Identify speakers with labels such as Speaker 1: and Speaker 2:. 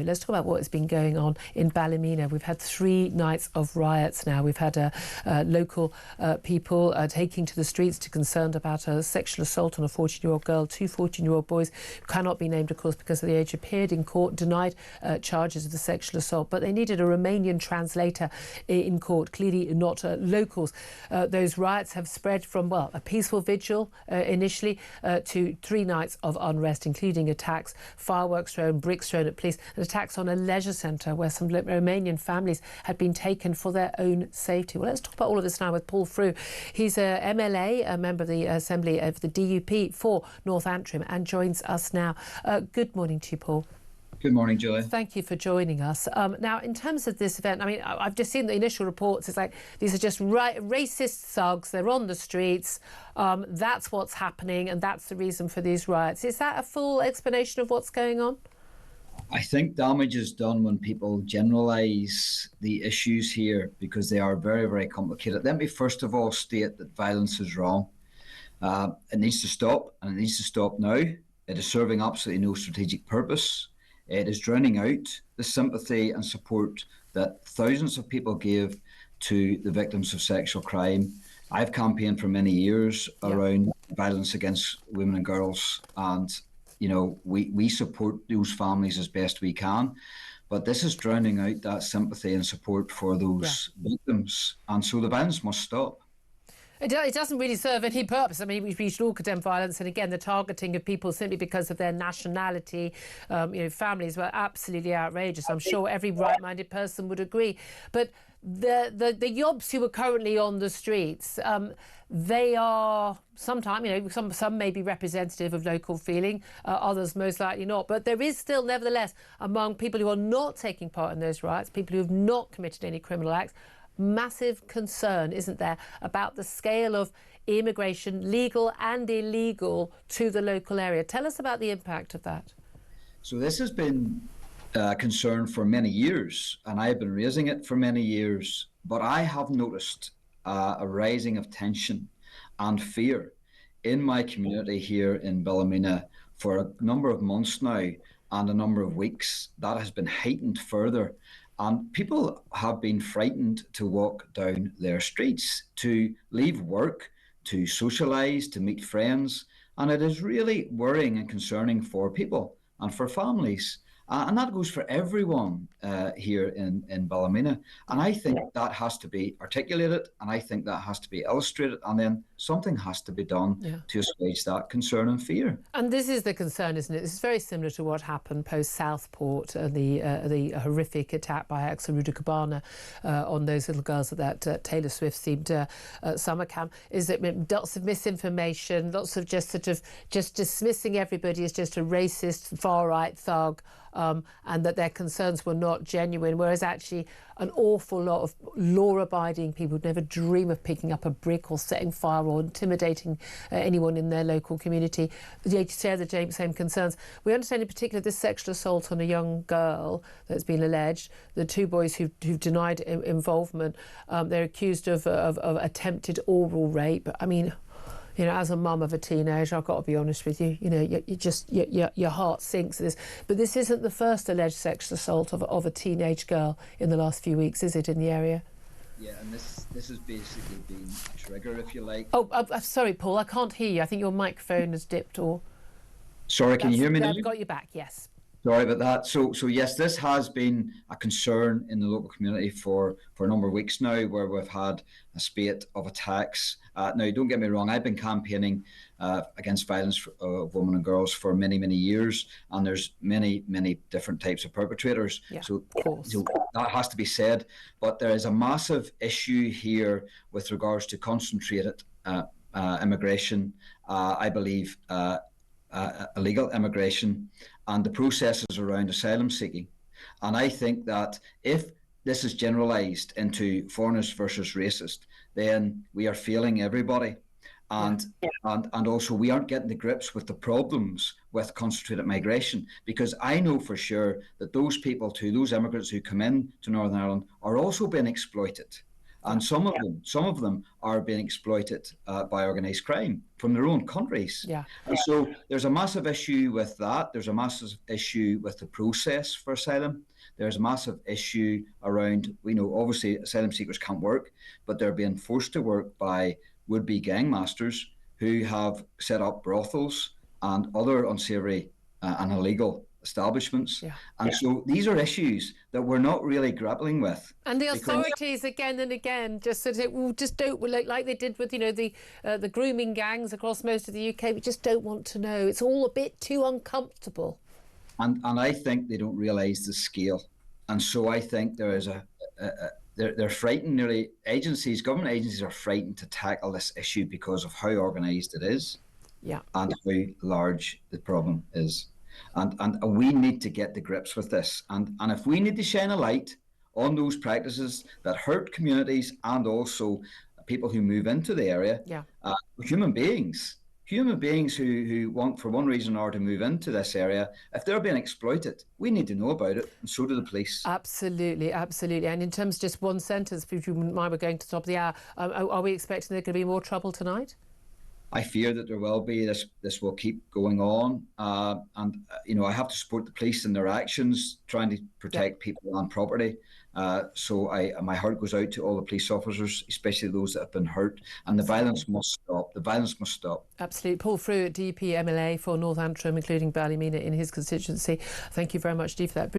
Speaker 1: Let's talk about what has been going on in Ballymena. We've had 3 nights of riots now. We've had local people taking to the streets to concerned about a sexual assault on a 14-year-old girl. 2 14-year-old boys who cannot be named, of course, because of the age, appeared in court, denied charges of the sexual assault. But they needed a Romanian translator in court, clearly not locals. Those riots have spread from, well, a peaceful vigil initially to 3 nights of unrest, including attacks, fireworks thrown, bricks thrown at police, and attacks on a leisure centre where some Romanian families had been taken for their own safety. Well, let's talk about all of this now with Paul Frew. He's a MLA, a member of the Assembly of the DUP for North Antrim, and joins us now. Good morning to you, Paul.
Speaker 2: Good morning, Julia.
Speaker 1: Thank you for joining us. Now, in terms of this event, I mean, I've just seen the initial reports. It's like these are just racist thugs. They're on the streets. That's what's happening, and that's the reason for these riots. Is that a full explanation of what's going on?
Speaker 2: I think damage is done when people generalise the issues here, because they are very, very complicated. Let me first of all state that violence is wrong. It needs to stop, and it needs to stop now. It is serving absolutely no strategic purpose. It is drowning out the sympathy and support that thousands of people gave to the victims of sexual crime. I've campaigned for many years around violence against women and girls, and you know, we support those families as best we can, but this is drowning out that sympathy and support for those victims, and so the violence must stop.
Speaker 1: It doesn't really serve any purpose. I mean, we should all condemn violence, and again, the targeting of people simply because of their nationality, families, were absolutely outrageous. I'm sure every right-minded person would agree. But the yobs who are currently on the streets, they are sometimes, some may be representative of local feeling, others most likely not. But there is still, nevertheless, among people who are not taking part in those riots, people who have not committed any criminal acts, massive concern, isn't there, about the scale of immigration, legal and illegal, to the local area. Tell us about the impact of that.
Speaker 2: So this has been a concern for many years, and I've been raising it for many years, but I have noticed a rising of tension and fear in my community here in Ballymena for a number of months now, and a number of weeks. That has been heightened further. And people have been frightened to walk down their streets, to leave work, to socialise, to meet friends. And it is really worrying and concerning for people and for families. And that goes for everyone here in Ballymena. And I think that has to be articulated, and I think that has to be illustrated, and then something has to be done to assuage that concern and fear.
Speaker 1: And this is the concern, isn't it? This is very similar to what happened post Southport, the horrific attack by Axel Rudakabana on those little girls at that Taylor Swift-themed summer camp. Is that lots of misinformation, lots of just dismissing everybody as just a racist, far-right thug, and that their concerns were not genuine, whereas actually an awful lot of law-abiding people would never dream of picking up a brick or setting fire or intimidating anyone in their local community. They share the same concerns. We understand in particular this sexual assault on a young girl that's been alleged, the 2 boys who've denied involvement, they're accused of attempted oral rape. I mean, as a mum of a teenager, I've got to be honest with you, your heart sinks at this. But this isn't the first alleged sexual assault of a teenage girl in the last few weeks, is it, in the area?
Speaker 2: Yeah, and this has basically been a trigger, if you like.
Speaker 1: Oh, sorry, Paul, I can't hear you. I think your microphone has dipped or...
Speaker 2: Sorry, can you hear me now?
Speaker 1: I've got you back, yes.
Speaker 2: Sorry about that. So yes, this has been a concern in the local community for a number of weeks now, where we've had a spate of attacks. Now, don't get me wrong, I've been campaigning against violence of women and girls for many, many years, and there's many, many different types of perpetrators.
Speaker 1: Yeah,
Speaker 2: so
Speaker 1: so
Speaker 2: that has to be said. But there is a massive issue here with regards to concentrated immigration, I believe, illegal immigration, and the processes around asylum seeking. And I think that if this is generalised into foreigners versus racist, then we are failing everybody. And also we aren't getting to grips with the problems with concentrated migration, because I know for sure that those people, those immigrants who come in to Northern Ireland, are also being exploited. And some of them are being exploited by organised crime from their own countries.
Speaker 1: Yeah.
Speaker 2: And so there's a massive issue with that. There's a massive issue with the process for asylum. There's a massive issue around, obviously asylum seekers can't work, but they're being forced to work by would-be gangmasters who have set up brothels and other unsavoury and illegal establishments. And so these are issues that we're not really grappling with.
Speaker 1: And the authorities again and again just sort of just don't, like they did with the grooming gangs across most of the UK. We just don't want to know. It's all a bit too uncomfortable.
Speaker 2: And I think they don't realise the scale. And so I think there is they're frightened. Nearly government agencies are frightened to tackle this issue because of how organised it is, and how large the problem is. And we need to get to grips with this. And if we need to shine a light on those practices that hurt communities and also people who move into the area, human beings who want for one reason or to move into this area, if they're being exploited, we need to know about it, and so do the police.
Speaker 1: Absolutely. And in terms of just one sentence, if you wouldn't mind, we're going to top of the hour. Are we expecting there going to be more trouble tonight?
Speaker 2: I fear that there will be. This will keep going on, and I have to support the police in their actions, trying to protect people and property. So my heart goes out to all the police officers, especially those that have been hurt. And the violence must stop. The violence must stop. Absolutely.
Speaker 1: Paul Frew, DP MLA for North Antrim, including Ballymena in his constituency. Thank you very much, Dee, for that.